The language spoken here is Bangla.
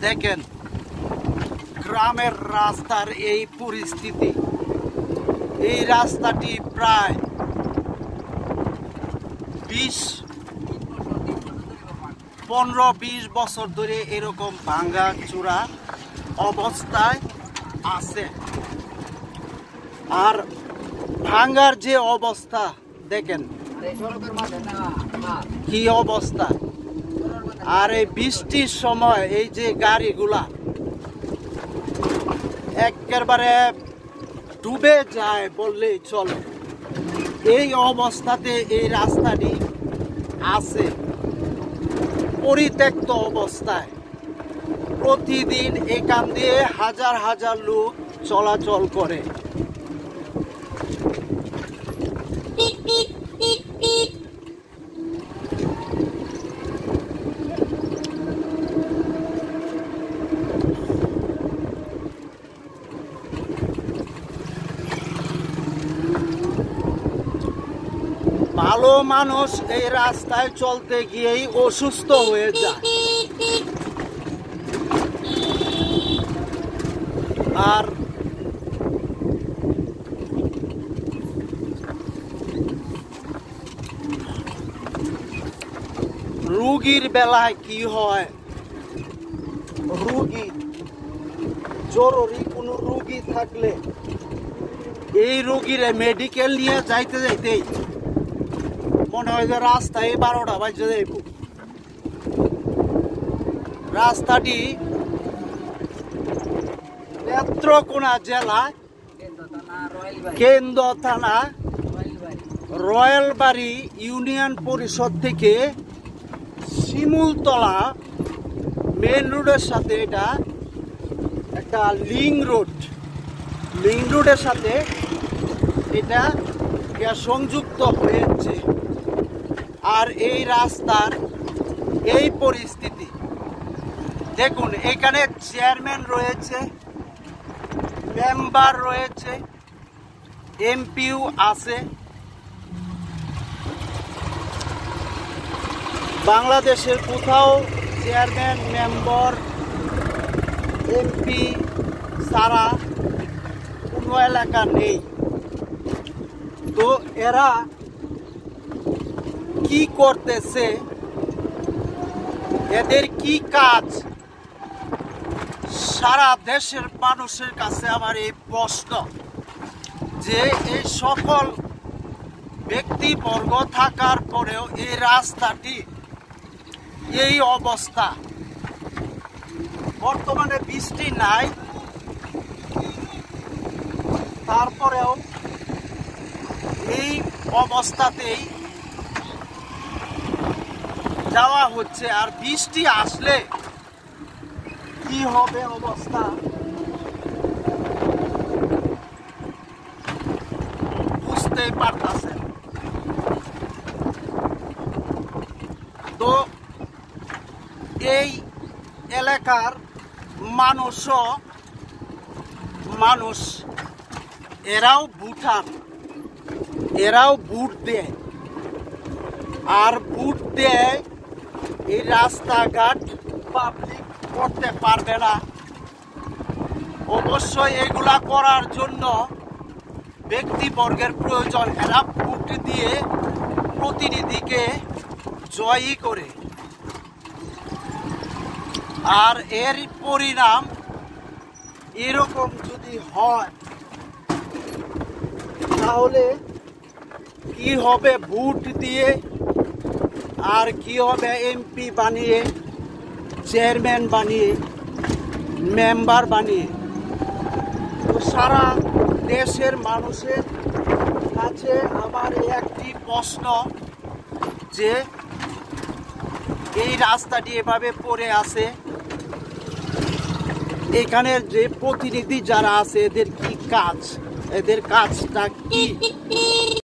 দেখেন গ্রামের রাস্তার এই পরিস্থিতি। এই রাস্তাটি প্রায় 15-20 বছর ধরে এরকম ভাঙ্গা চূড়া অবস্থায় আছে। আর ভাঙ্গার যে অবস্থা দেখেন কি অবস্থা। আর এই বৃষ্টির সময় এই যে গাড়িগুলা একেবারে ডুবে যায় বললেই চলে। এই অবস্থাতে এই রাস্তাটি আছে পরিত্যক্ত অবস্থায়। প্রতিদিন এখান দিয়ে হাজার হাজার লোক চলাচল করে। ভালো মানুষ এই রাস্তায় চলতে গিয়েই অসুস্থ হয়ে যায়। আর রোগীর বেলায় কি হয়, রোগী জরুরি কোনো রোগী থাকলে এই রোগীরে মেডিকেল নিয়ে যাইতে যাইতেই মনে হয় যে রাস্তায় 12টা বাজে যাইব। রাস্তাটি নেত্রকোনা জেলা কেন্দ্র থানা রয়েলবাড়ি ইউনিয়ন পরিষদ থেকে শিমুলতলা মেন রোডের সাথে এটা একটা লিং রোডের সাথে এটা সংযুক্ত হয়েছে। আর এই রাস্তার এই পরিস্থিতি দেখুন, এখানে চেয়ারম্যান রয়েছে, মেম্বার রয়েছে, এমপিও আছে। বাংলাদেশের কোথাও চেয়ারম্যান, মেম্বার, এমপি ছাড়া কোনো এলাকা নেই। তো এরা কি করতেছে, এদের কি কাজ, সারা দেশের মানুষের কাছে আমার এই প্রশ্ন যে এই সকল ব্যক্তিবর্গ থাকার পরেও এই রাস্তাটি এই অবস্থা। বর্তমানে বৃষ্টি নাই, তারপরেও এই অবস্থাতেই যাওয়া হচ্ছে। আর বৃষ্টি আসলে কি হবে অবস্থা বুঝতেই পারতেছেন। তো এই এলাকার মানুষ এরাও ভুটান, এরাও ভোট দেয়। আর ভোট দেয় এই রাস্তাঘাট পাবলিক করতে পারবে না। অবশ্যই এগুলা করার জন্য ব্যক্তিবর্গের প্রয়োজন। এরা ভোট দিয়ে প্রতিনিধিকে জয়ী করে। আর এর পরিণাম এরকম যদি হয় তাহলে কি হবে ভোট দিয়ে, আর কি হবে এমপি বানিয়ে, চেয়ারম্যান বানিয়ে, মেম্বার বানিয়ে। তো সারা দেশের মানুষের কাছে আমার একটি প্রশ্ন যে এই রাস্তাটি এভাবে পড়ে আছে, এখানের যে প্রতিনিধি যারা আছে এদের কি কাজ, এদের কাজটা কি?